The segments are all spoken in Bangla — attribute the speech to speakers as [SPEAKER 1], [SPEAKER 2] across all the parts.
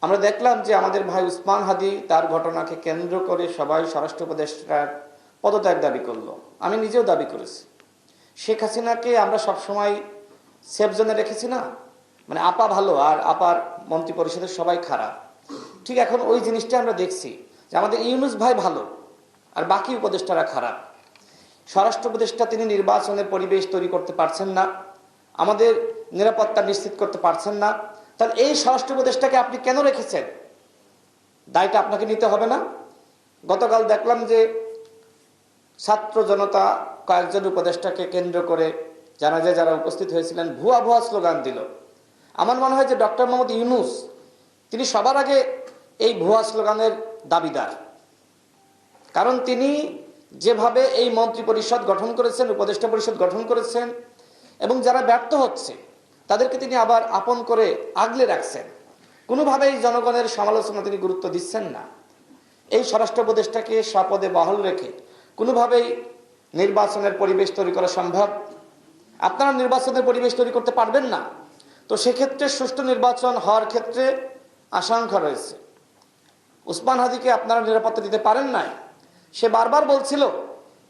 [SPEAKER 1] আমরা দেখলাম যে আমাদের ভাই উসমান হাদি তার ঘটনাকে কেন্দ্র করে সবাই স্বরাষ্ট্র উপদেষ্টার পদত্যাগ দাবি করলো। আমি নিজেও দাবি করেছি। শেখ হাসিনাকে আমরা সবসময় সেফ জোনে রেখেছি না, মানে আপা ভালো আর আপার মন্ত্রী পরিষদের সবাই খারাপ। ঠিক এখন ওই জিনিসটা আমরা দেখছি যে আমাদের ইউনূস ভাই ভালো আর বাকি উপদেষ্টারা খারাপ। স্বরাষ্ট্র উপদেষ্টা তিনি নির্বাচনের পরিবেশ তৈরি করতে পারছেন না, আমাদের নিরাপত্তা নিশ্চিত করতে পারছেন না। তাহলে এই স্বরাষ্ট্র উপদেষ্টাকে আপনি কেন রেখেছেন? দায়টা আপনাকে নিতে হবে না? গতকাল দেখলাম যে ছাত্র জনতা কয়েকজন উপদেষ্টাকে কেন্দ্র করে জানাজায় যারা উপস্থিত হয়েছিলেন ভুয়া ভুয়া স্লোগান দিল। আমার মনে হয় যে ডক্টর মোহাম্মদ ইউনূস তিনি সবার আগে এই ভুয়া স্লোগানের দাবিদার। কারণ তিনি যেভাবে এই মন্ত্রী পরিষদ গঠন করেছেন, উপদেষ্টা পরিষদ গঠন করেছেন, এবং যারা ব্যর্থ হচ্ছে তাদেরকে তিনি আবার আপন করে আগলে রাখছেন। কোনোভাবেই জনগণের সমালোচনা তিনি গুরুত্ব দিচ্ছেন না। এই স্বরাষ্ট্র উপদেষ্টাকে স্বপদে বহাল রেখে কোনোভাবেই নির্বাচনের পরিবেশ তৈরি করা সম্ভব? আপনারা নির্বাচনের পরিবেশ তৈরি করতে পারবেন না। তো সেক্ষেত্রে সুষ্ঠু নির্বাচন হওয়ার ক্ষেত্রে আশঙ্কা রয়েছে। উসমান হাদিকে আপনারা নিরাপত্তা দিতে পারেন নাই। সে বারবার বলছিল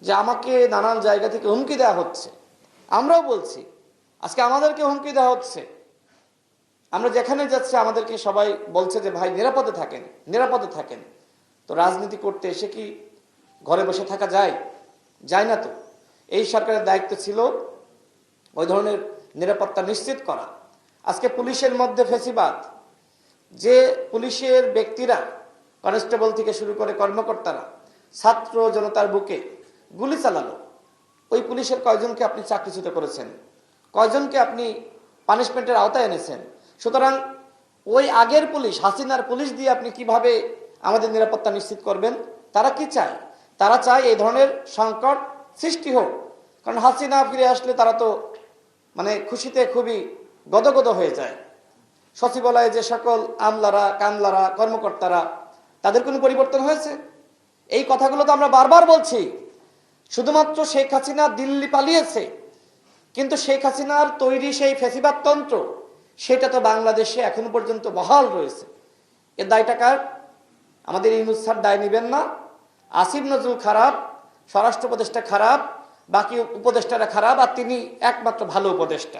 [SPEAKER 1] যে আমাকে নানান জায়গা থেকে হুমকি দেওয়া হচ্ছে। আমরাও বলছি আজকে আমাদেরকে হুমকি দেওয়া হচ্ছে। আমরা যেখানে যাচ্ছি আমাদেরকে সবাই বলছে যে ভাই নিরাপদে থাকেন, নিরাপদে থাকেন। তো রাজনীতি করতে এসে কি ঘরে বসে থাকা যায়? যায় না তো। এই সরকারের দায়িত্ব ছিল ওই ধরনের নিরাপত্তা নিশ্চিত করা। আজকে পুলিশের মধ্যে ফেসিবাদ, যে পুলিশের ব্যক্তিরা কনস্টেবল থেকে শুরু করে কর্মকর্তারা ছাত্র জনতার বুকে গুলি চালালো, ওই পুলিশের কয়জনকে আপনি চাকরিচ্যুত করেছেন? কয়জনকে আপনি পানিশমেন্টের আওতায় এনেছেন? সুতরাং ওই আগের পুলিশ, হাসিনার পুলিশ দিয়ে আপনি কিভাবে আমাদের নিরাপত্তা নিশ্চিত করবেন? তারা কি চায়? তারা চায় এই ধরনের সংকট সৃষ্টি হোক। কারণ হাসিনা ফিরে আসলে তারা তো মানে খুশিতে খুবই গদগদ হয়ে যায়। সচিবালয়ে যে সকল আমলারা, কামলারা, কর্মকর্তারা, তাদের কোনো পরিবর্তন হয়েছে? এই কথাগুলো তো আমরা বারবার বলছি। শুধুমাত্র শেখ হাসিনা দিল্লি পালিয়েছে, কিন্তু শেখ হাসিনার তৈরি সেই ফ্যাসিবাদ তন্ত্র সেটা তো বাংলাদেশে এখনো পর্যন্ত বহাল রয়েছে। এর দায়টা কার? আমাদের ইউনূস স্যার দায় নেবেন না। আসিফ নজরুল খারাপ, স্বরাষ্ট্র উপদেষ্টা খারাপ, বাকি উপদেষ্টারা খারাপ, আর তিনি একমাত্র ভালো উপদেষ্টা।